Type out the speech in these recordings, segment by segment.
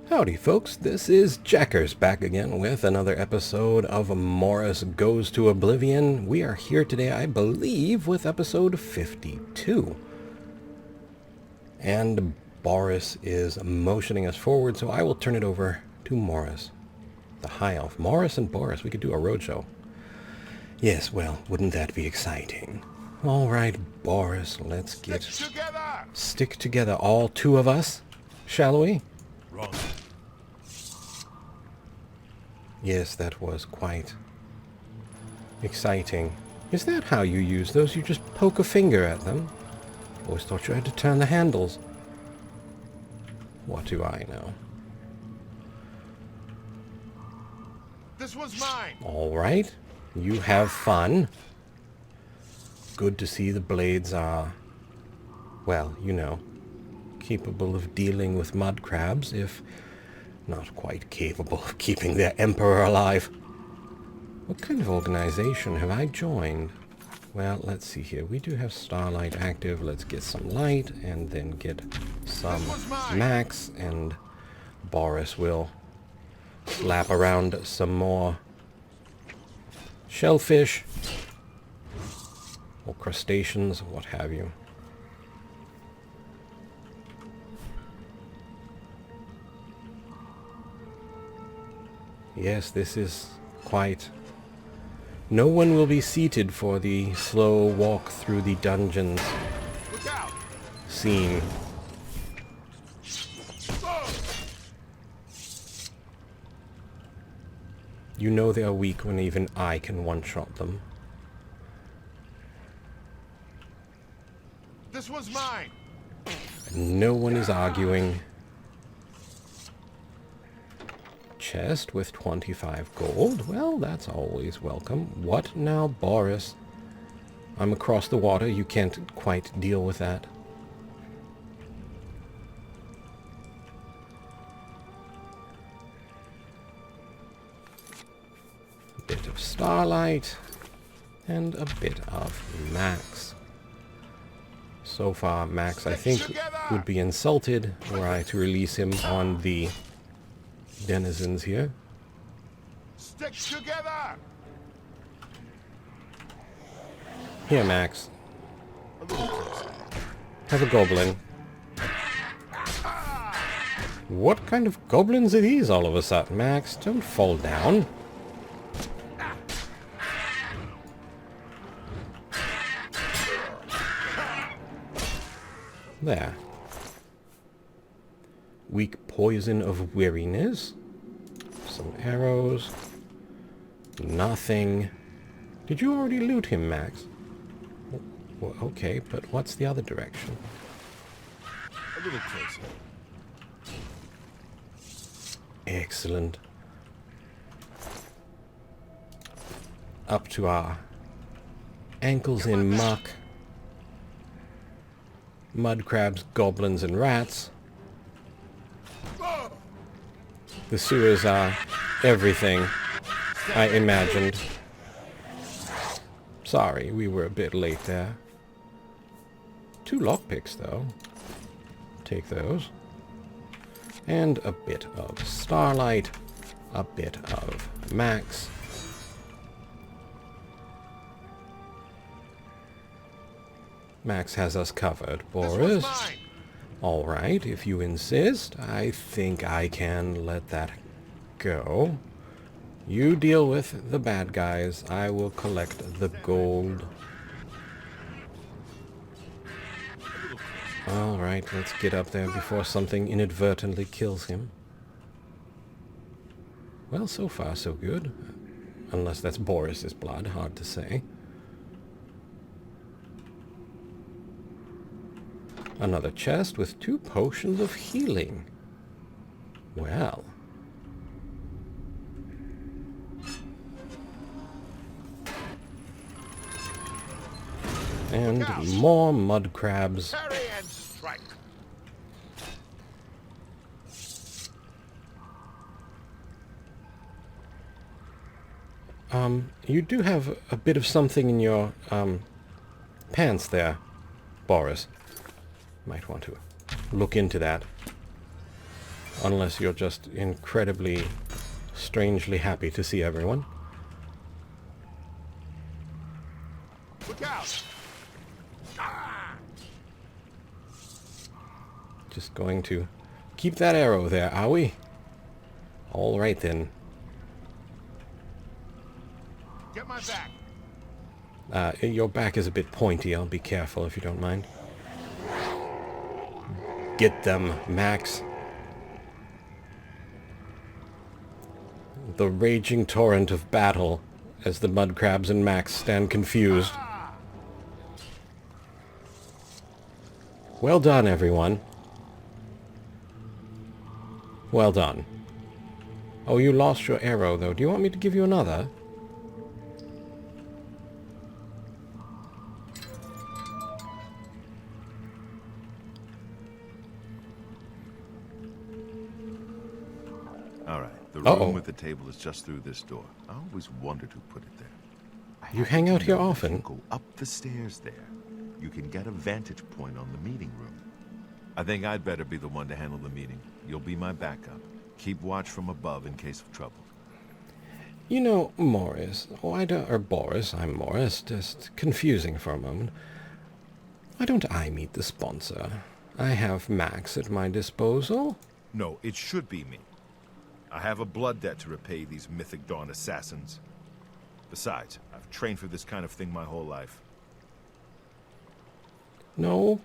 Howdy folks, this is Jackers back again with another episode of Morous Goes to Oblivion. We are here today, I believe, with episode 52. And Baurus is motioning us forward, so I will turn it over to Morous the High Elf. Morous and Baurus, we could do a roadshow. Yes, well, wouldn't that be exciting? Alright, Baurus, let's stick together, all two of us, shall we? Wrong. Yes, that was quite exciting. Is that how you use those? You just poke a finger at them? Always thought you had to turn the handles. What do I know? This one's mine. All right. You have fun. Good to see the blades are, well, you know, capable of dealing with mud crabs, if not quite capable of keeping their emperor alive. What kind of organization have I joined? Well, let's see here. We do have Starlight active. Let's get some light and then get some max, and Baurus will slap around some more shellfish or crustaceans, what have you. Yes, this is quite... No one will be seated for the slow walk through the dungeons scene. You know they are weak when even I can one-shot them. This one's mine. And no one is arguing. Chest with 25 gold. Well, that's always welcome. What now, Baurus? I'm across the water. You can't quite deal with that. A bit of Starlight and a bit of Max. So far, Max, I think, would be insulted were I to release him on the denizens here. Stick together. Here, Max. Have a goblin. What kind of goblins are these all of a sudden, Max? Don't fall down. There. Weak poison of weariness. Some arrows. Nothing. Did you already loot him, Max? Well, okay, but what's the other direction? A little closer. Excellent. Up to our ankles in muck. Mud crabs, goblins, and rats. The sewers are everything I imagined. Sorry, we were a bit late there. 2 lockpicks, though. Take those. And a bit of Starlight. A bit of Max. Max has us covered, Baurus. Alright, if you insist, I think I can let that go. You deal with the bad guys. I will collect the gold. Alright, let's get up there before something inadvertently kills him. Well, so far so good. Unless that's Baurus's blood, hard to say. Another chest with 2 potions of healing. Well. And more mud crabs. Parry and strike. You do have a bit of something in your pants there, Baurus. Might want to look into that. Unless you're just incredibly, strangely happy to see everyone. Look out! Just going to keep that arrow there, are we? All right then. Get my back. Your back is a bit pointy. I'll be careful if you don't mind. Get them, Max. The raging torrent of battle as the mud crabs and Max stand confused. Well done, everyone. Well done. Oh, you lost your arrow, though. Do you want me to give you another? All right. The room Uh-oh. with the table is just through this door. I always wondered who put it there. You hang out here If you often? go up the stairs there, you can get a vantage point on the meeting room. I think I'd better be the one to handle the meeting. You'll be my backup. Keep watch from above in case of trouble. You know, Morous, why don't... Or Baurus, I'm Morous, just confusing for a moment. Why don't I meet the sponsor? I have Max at my disposal. No, it should be me. I have a blood debt to repay these Mythic Dawn assassins. Besides, I've trained for this kind of thing my whole life. No,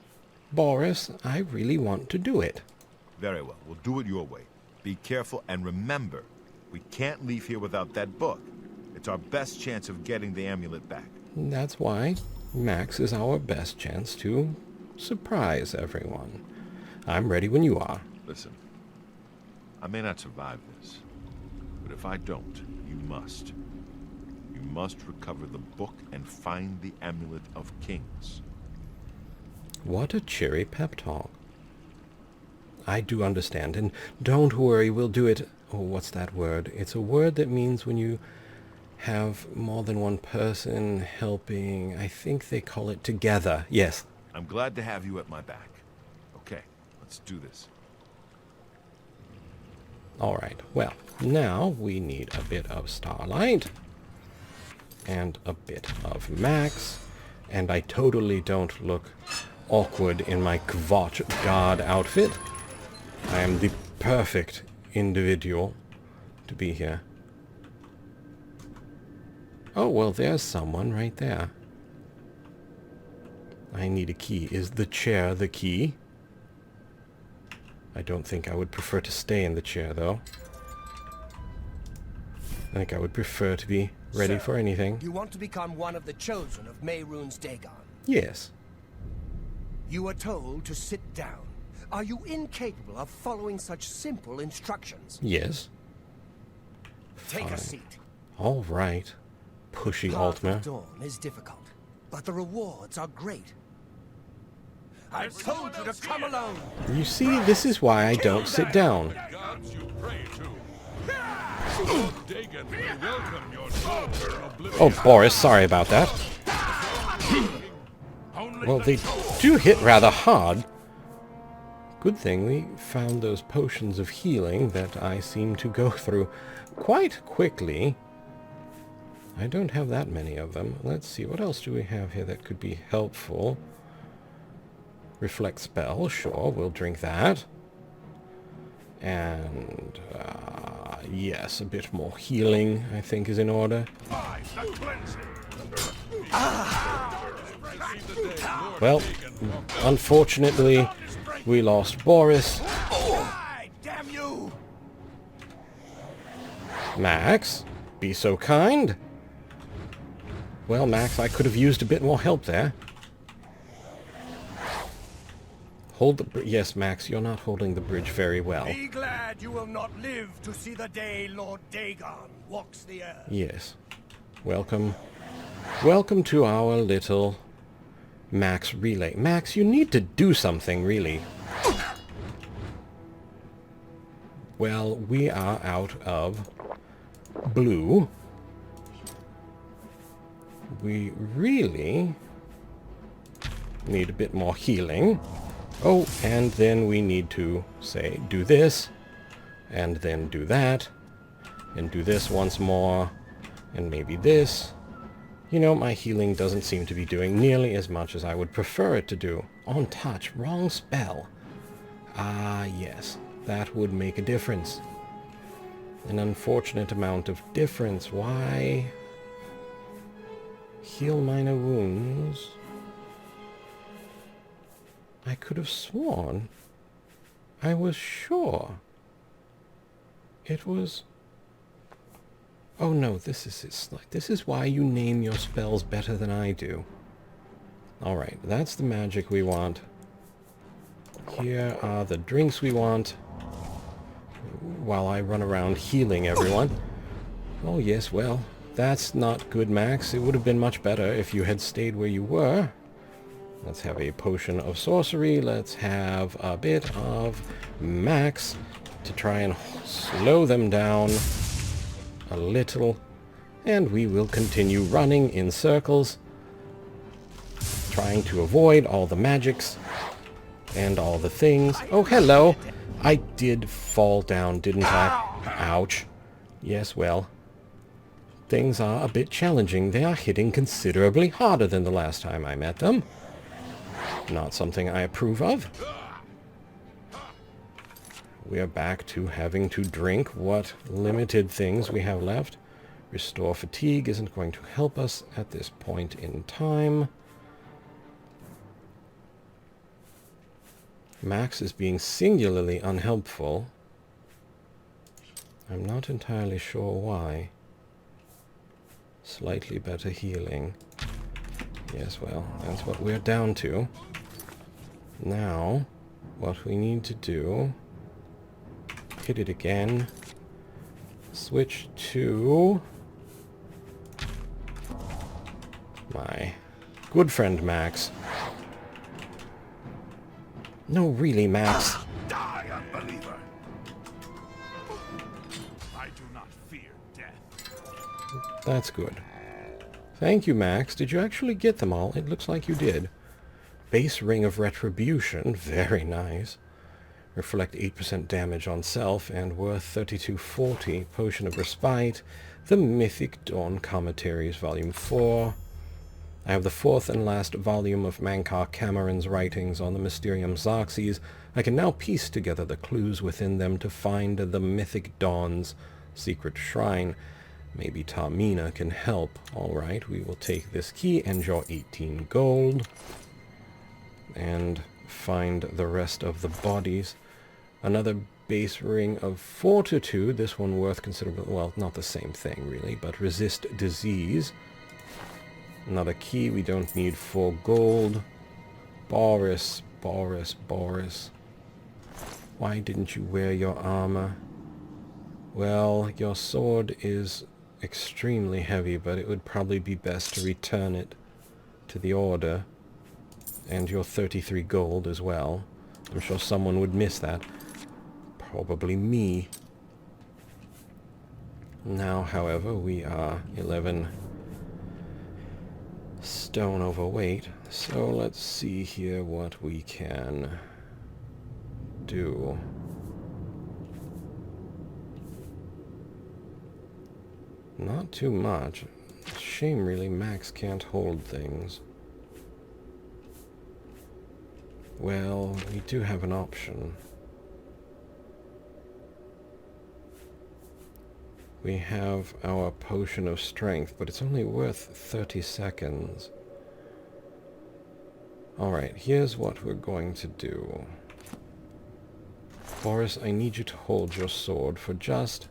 Baurus, I really want to do it. Very well, we'll do it your way. Be careful and remember, we can't leave here without that book. It's our best chance of getting the amulet back. That's why Max is our best chance to surprise everyone. I'm ready when you are. Listen, I may not survive this, but if I don't, you must. You must recover the book and find the Amulet of Kings. What a cheery pep talk. I do understand, and don't worry, we'll do it... Oh, what's that word? It's a word that means when you have more than one person helping. I think they call it together. Yes. I'm glad to have you at my back. Okay, let's do this. All right. Well, now we need a bit of Starlight. And a bit of Max. And I totally don't look awkward in my Kvotch guard outfit. I am the perfect individual to be here. Oh, well, there's someone right there. I need a key. Is the chair the key? I don't think I would prefer to stay in the chair, though. I think I would prefer to be ready for anything. You want to become one of the chosen of Mehrunes Dagon? Yes. You are told to sit down. Are you incapable of following such simple instructions? Yes. Take Fine. a seat. All right. Pushy Path Altmer. of Dawn is difficult, but the rewards are great. I told you to come alone. You see, this is why I don't sit down. Gods you pray to. Lord Dagon will welcome your soul to oblivion. Oh, Baurus, sorry about that. Only Well, the they do hit rather hard. Good thing we found those potions of healing that I seem to go through quite quickly. I don't have that many of them. Let's see, what else do we have here that could be helpful? Reflect spell, sure, we'll drink that. And, yes, a bit more healing, I think, is in order. Well, unfortunately, we lost Baurus. Damn you! Max, be so kind. Well, Max, I could have used a bit more help there. Hold the... Yes, Max, you're not holding the bridge very well. Be glad you will not live to see the day Lord Dagon walks the earth. Yes. Welcome. Welcome to our little Max relay. Max, you need to do something, really. Well, we are out of blue. We really need a bit more healing. Oh, and then we need to, say, do this. And then do that. And do this once more. And maybe this. You know, my healing doesn't seem to be doing nearly as much as I would prefer it to do. On touch. Wrong spell. Ah, yes. That would make a difference. An unfortunate amount of difference. Why? Heal minor wounds. I could have sworn. I was sure. It was... Oh no, this is why you name your spells better than I do. Alright, that's the magic we want. Here are the drinks we want. While I run around healing everyone. Oh yes, well, that's not good, Max. It would have been much better if you had stayed where you were. Let's have a potion of sorcery. Let's have a bit of Max to try and slow them down a little. And we will continue running in circles, trying to avoid all the magics and all the things. Oh, hello! I did fall down, didn't I? Ouch. Yes, well, things are a bit challenging. They are hitting considerably harder than the last time I met them. Not something I approve of. We are back to having to drink what limited things we have left. Restore fatigue isn't going to help us at this point in time. Max is being singularly unhelpful. I'm not entirely sure why. Slightly better healing. Yes, well, that's what we're down to. Now, what we need to do... Hit it again. Switch to... my good friend Max. No, really, Max. Die, unbeliever! I do not fear death. That's good. Thank you, Max. Did you actually get them all? It looks like you did. Base Ring of Retribution. Very nice. Reflect 8% damage on self and worth 3240. Potion of Respite. The Mythic Dawn Commentaries, Volume 4. I have the fourth and last volume of Mankar Cameron's writings on the Mysterium Xarxes. I can now piece together the clues within them to find the Mythic Dawn's secret shrine. Maybe Tamina can help. Alright, we will take this key and draw 18 gold. And find the rest of the bodies. Another base ring of fortitude. This one worth considerable... well, not the same thing, really, but resist disease. Another key. We don't need 4 gold. Baurus. Why didn't you wear your armor? Well, your sword is extremely heavy, but it would probably be best to return it to the Order. And your 33 gold as well. I'm sure someone would miss that. Probably me. Now, however, we are 11 stone overweight. So let's see here what we can do. Not too much. Shame, really, Max can't hold things. Well, we do have an option. We have our potion of strength, but it's only worth 30 seconds. Alright, here's what we're going to do. Boris, I need you to hold your sword for just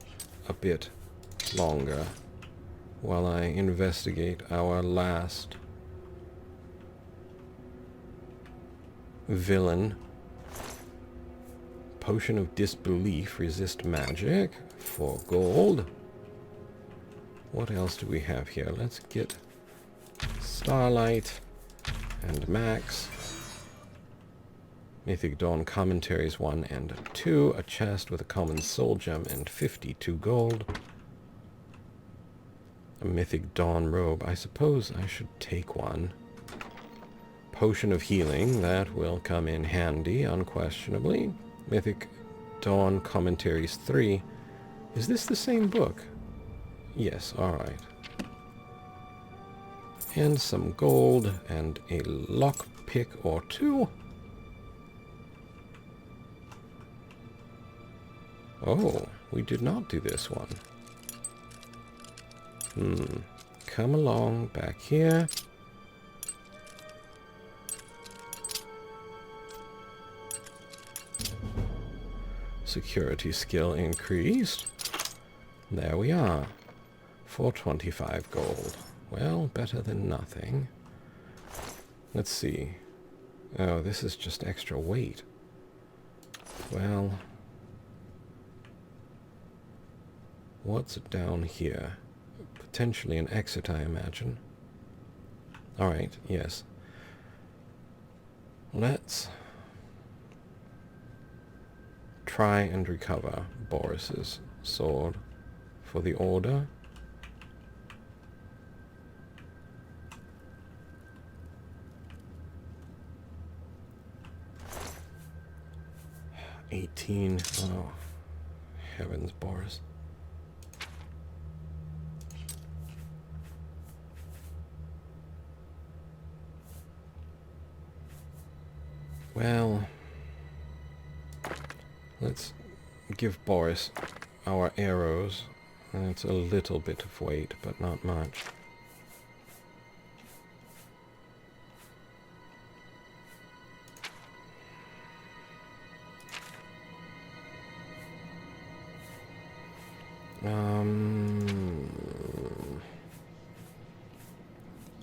a bit longer while I investigate our last villain. Potion of Disbelief, resist magic, 4 gold. What else do we have here? Let's get Starlight and Max. Mythic Dawn Commentaries 1 and 2. A chest with a common soul gem and 52 gold. A Mythic Dawn robe. I suppose I should take one. Potion of Healing. That will come in handy, unquestionably. Mythic Dawn Commentaries 3. Is this the same book? Yes, alright. And some gold, and a lockpick or two. Oh, we did not do this one. Come along back here. Security skill increased. There we are. 425 gold. Well, better than nothing. Let's see. Oh, this is just extra weight. Well, what's down here? Potentially an exit, I imagine. Alright, yes. Let's try and recover Baurus's sword for the Order. Oh, heavens, Baurus. Well, let's give Baurus our arrows. It's a little bit of weight, but not much.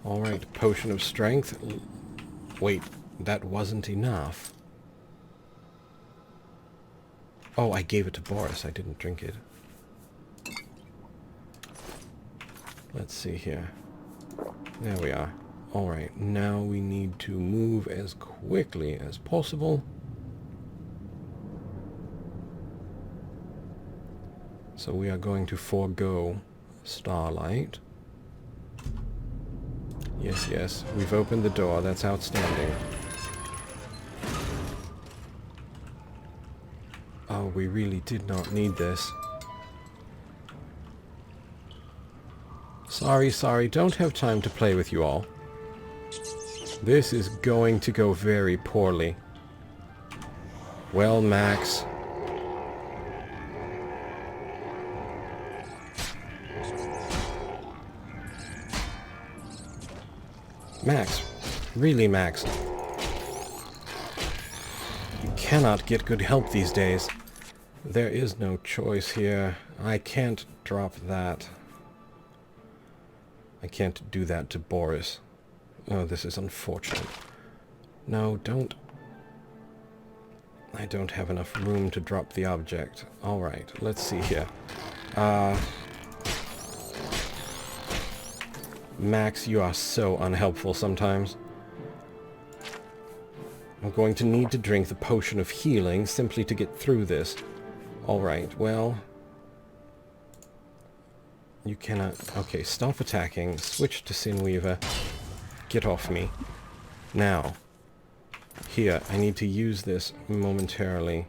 Alright, potion of strength. Wait, that wasn't enough. Oh, I gave it to Baurus. I didn't drink it. Let's see here. There we are. Alright, now we need to move as quickly as possible. So we are going to forego Starlight. Yes, yes, we've opened the door. That's outstanding. Oh, we really did not need this. Sorry, don't have time to play with you all. This is going to go very poorly. Well, Max. Max. Really, Max. You cannot get good help these days. There is no choice here. I can't drop that. I can't do that to Baurus. Oh, this is unfortunate. No, don't. I don't have enough room to drop the object. Alright, let's see here. Max, you are so unhelpful sometimes. I'm going to need to drink the potion of healing simply to get through this. Alright, well... You cannot... Okay, stop attacking. Switch to Sinweaver. Get off me. Now. Here, I need to use this momentarily.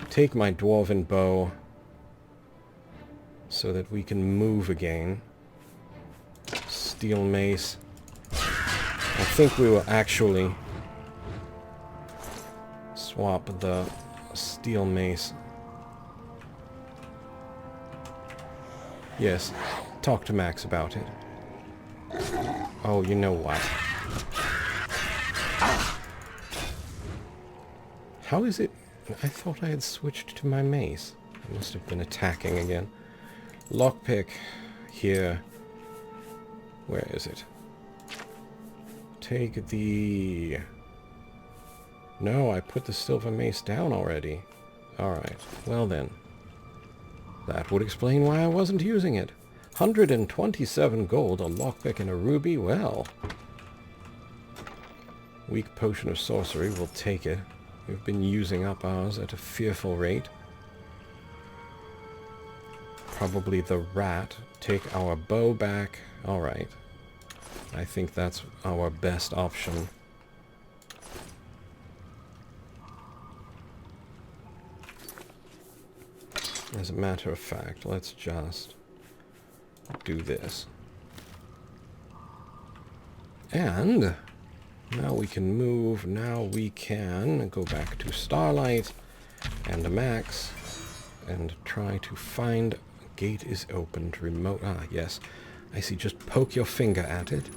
Take my dwarven bow so that we can move again. Steel mace. I think we will actually swap the steel mace. Yes, talk to Max about it. Oh, you know what? How is it? I thought I had switched to my mace. I must have been attacking again. Lockpick. Here. Where is it? Take the... No, I put the silver mace down already. Alright, well then. That would explain why I wasn't using it. 127 gold, a lockpick and a ruby, well. Weak potion of sorcery, we'll take it. We've been using up ours at a fearful rate. Probably the rat. Take our bow back. Alright. I think that's our best option. As a matter of fact, let's just do this. And now we can move. Now we can go back to Starlight and Max and try to find... Gate is opened. Remote... Ah, yes. I see. Just poke your finger at it.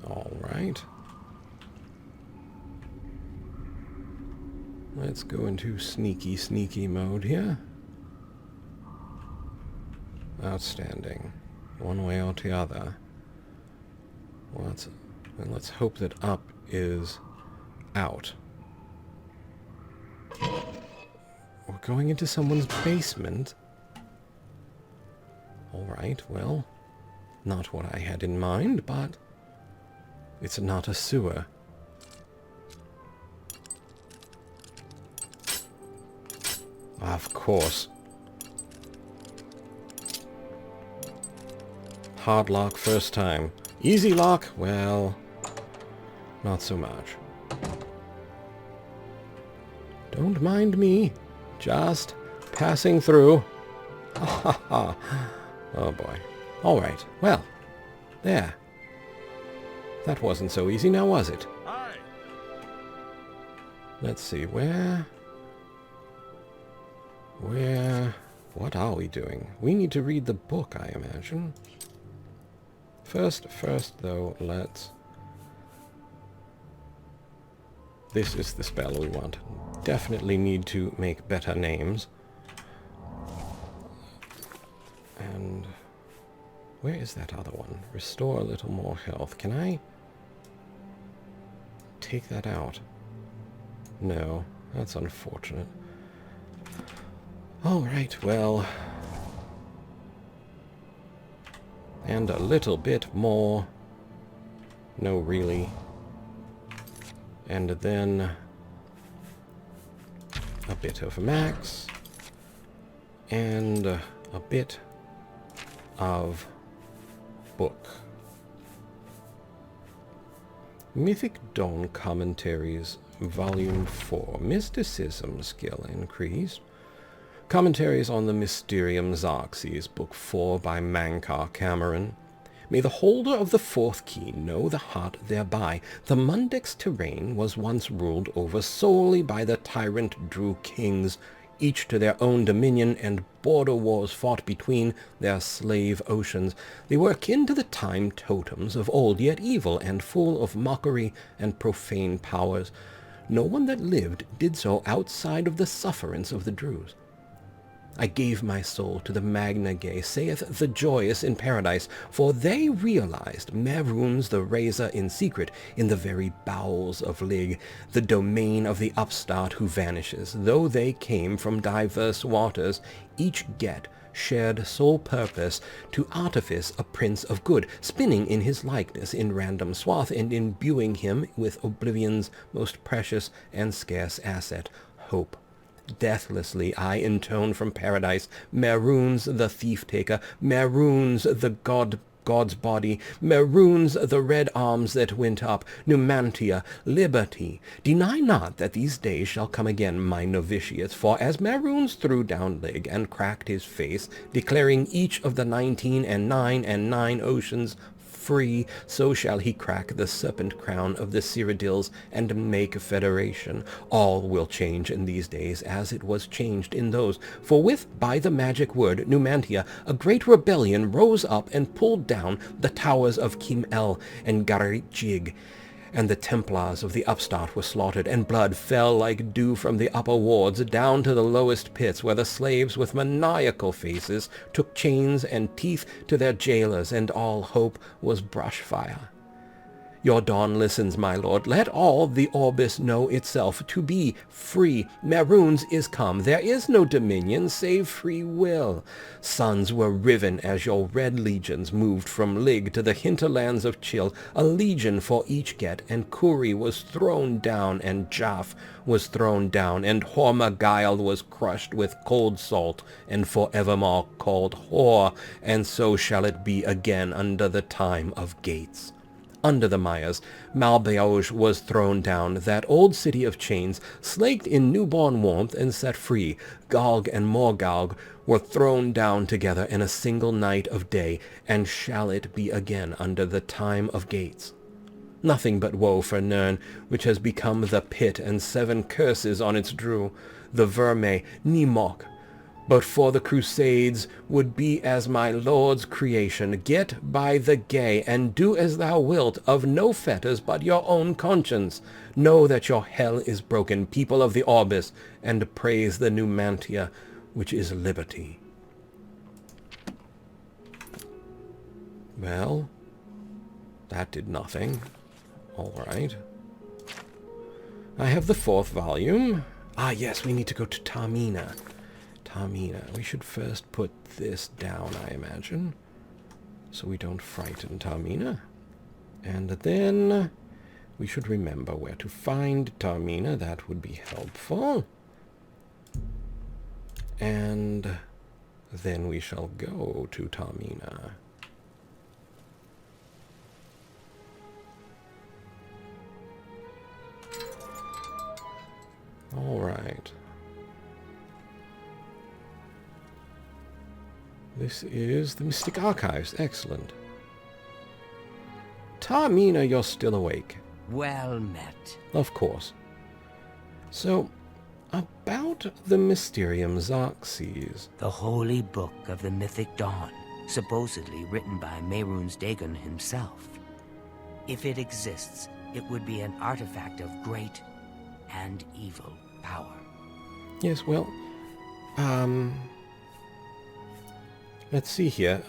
All right. Let's go into sneaky mode here. Outstanding. One way or the other. Well, let's hope that up is out. We're going into someone's basement. Alright, well, not what I had in mind, but it's not a sewer. Of course. Hard lock first time. Easy lock? Well, not so much. Don't mind me. Just passing through. Ha ha. Oh boy. Alright, well. There. That wasn't so easy now, was it? Aye. Let's see, where... What are we doing? We need to read the book, I imagine. First, though, let's... This is the spell we want. Definitely need to make better names. And... where is that other one? Restore a little more health. Can I take that out? No, that's unfortunate. Alright, well... and a little bit more. No, really. And then... a bit of max. And a bit of book. Mythic Dawn Commentaries, Volume 4. Mysticism skill increased. Commentaries on the Mysterium Xarxes, Book 4 by Mankar Cameron. May the holder of the fourth key know the heart thereby. The Mundex terrain was once ruled over solely by the tyrant Drew kings, each to their own dominion, and border wars fought between their slave oceans. They were akin to the time totems of old, yet evil and full of mockery and profane powers. No one that lived did so outside of the sufferance of the Druze. I gave my soul to the Magna Gay, saith the joyous in paradise, for they realized Merunes the Razor in secret, in the very bowels of Lig, the domain of the upstart who vanishes. Though they came from diverse waters, each get shared sole purpose to artifice a prince of good, spinning in his likeness in random swath, and imbuing him with Oblivion's most precious and scarce asset, hope. Deathlessly I intone from paradise, Merunes the thief-taker, Merunes the God's body, Merunes the red arms that went up, Numantia, liberty. Deny not that these days shall come again, my novitiates, for as Merunes threw down Lig and cracked his face, declaring each of the 19 and 9 and 9 oceans free, so shall he crack the serpent crown of the Cyrodiils and make federation. All will change in these days as it was changed in those, for by the magic word Numantia, a great rebellion rose up and pulled down the towers of Kim-El and Garit-Jig, and the Templars of the upstart were slaughtered, and blood fell like dew from the upper wards down to the lowest pits, where the slaves with maniacal faces took chains and teeth to their jailers, and all hope was brush-fire. Your dawn listens, my lord. Let all the Orbis know itself to be free. Merunes is come. There is no dominion save free will. Suns were riven as your red legions moved from Lig to the hinterlands of Chill, a legion for each get, and Kuri was thrown down, and Jaff was thrown down, and Hormagail was crushed with cold salt, and forevermore called Hor, and so shall it be again under the time of gates. under the Mayas, Malbaoge was thrown down, that old city of chains, slaked in newborn warmth and set free. Gog and Morgog were thrown down together in a single night of day, and shall it be again under the time of gates. Nothing but woe for Nirn, which has become the pit, and 7 curses on its drew, the verme, Nimok. But for the crusades would be as my lord's creation. Get by the gay, and do as thou wilt, of no fetters but your own conscience. Know that your hell is broken, people of the Orbis, and praise the Numantia, which is liberty. Well, that did nothing. All right. I have the 4th volume. Ah, yes, we need to go to Tamina. Tamina. We should first put this down, I imagine, so we don't frighten Tamina. And then we should remember where to find Tamina. That would be helpful. And then we shall go to Tamina. All right. This is the Mystic Archives. Excellent. Tamina, you're still awake. Well met. Of course. So, about the Mysterium Xerxes. The holy book of the Mythic Dawn, supposedly written by Morous Dagon himself. If it exists, it would be an artifact of great and evil power. Yes, well, let's see here.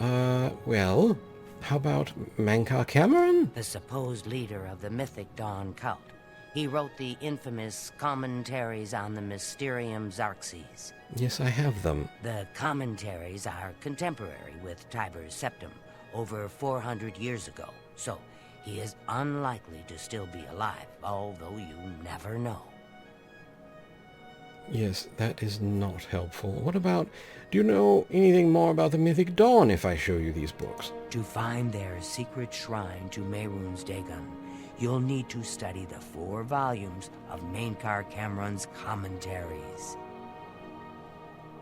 Well, how about Mankar Cameron? The supposed leader of the Mythic Dawn cult. He wrote the infamous commentaries on the Mysterium Xerxes. Yes, I have them. The commentaries are contemporary with Tiber's Septim, over 400 years ago, so he is unlikely to still be alive, although you never know. Yes, that is not helpful. What about, do you know anything more about the Mythic Dawn if I show you these books? To find their secret shrine to Morous Dagon, you'll need to study the 4 volumes of Mankar Cameron's commentaries.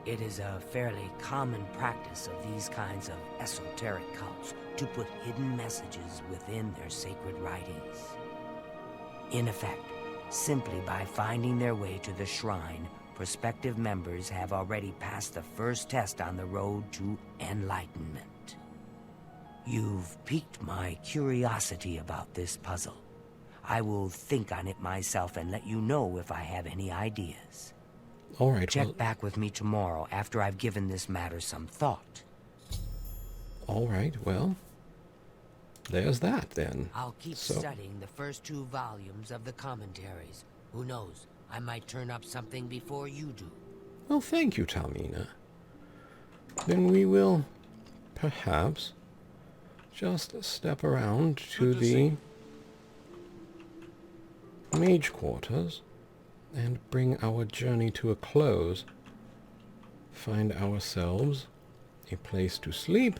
It is a fairly common practice of these kinds of esoteric cults to put hidden messages within their sacred writings. In effect, simply by finding their way to the shrine, prospective members have already passed the first test on the road to enlightenment. You've piqued my curiosity about this puzzle. I will think on it myself and let you know if I have any ideas. All right, Check back with me tomorrow after I've given this matter some thought. All right, well, there's that then. I'll keep studying the first 2 volumes of the commentaries. Who knows, I might turn up something before you do. Well, thank you, Tamina. Then we will, perhaps, just step around to the mage quarters and bring our journey to a close. Find ourselves a place to sleep,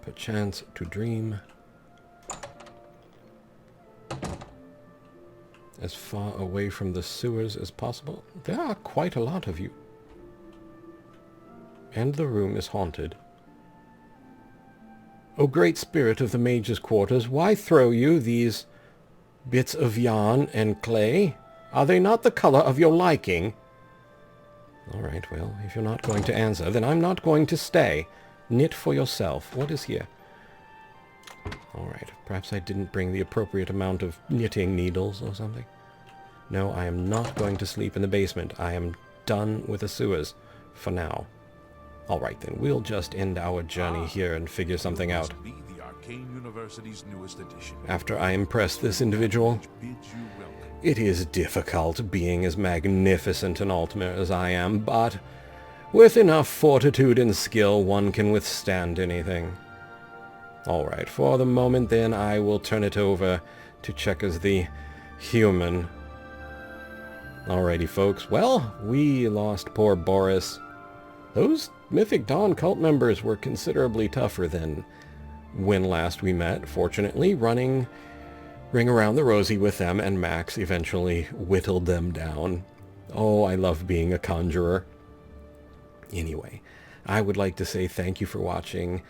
perchance to dream, as far away from the sewers as possible. There are quite a lot of you. And the room is haunted. O great spirit of the mage's quarters, why throw you these bits of yarn and clay? Are they not the color of your liking? All right, well, if you're not going to answer, then I'm not going to stay. Knit for yourself. What is here? All right, perhaps I didn't bring the appropriate amount of knitting needles or something. No, I am not going to sleep in the basement. I am done with the sewers for now. All right, then, we'll just end our journey here and figure something out. Be the Arcane University's newest addition. After I impress this individual, Bids you welcome. it is difficult being as magnificent an Altmer as I am, but with enough fortitude and skill, one can withstand anything. All right, for the moment, then, I will turn it over to Checkers the Human. Alrighty, folks. Well, we lost poor Baurus. Those Mythic Dawn cult members were considerably tougher than when last we met, fortunately, running Ring Around the Rosie with them, and Max eventually whittled them down. Oh, I love being a conjurer. Anyway, I would like to say thank you for watching.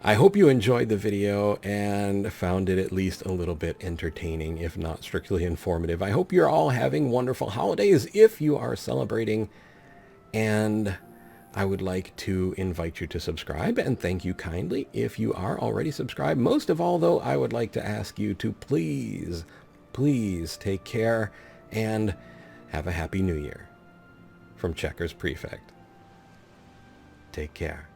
I hope you enjoyed the video and found it at least a little bit entertaining, if not strictly informative. I hope you're all having wonderful holidays if you are celebrating, and I would like to invite you to subscribe, and thank you kindly if you are already subscribed. Most of all, though, I would like to ask you to please, please take care and have a Happy New Year. From Checkers Prefect. Take care.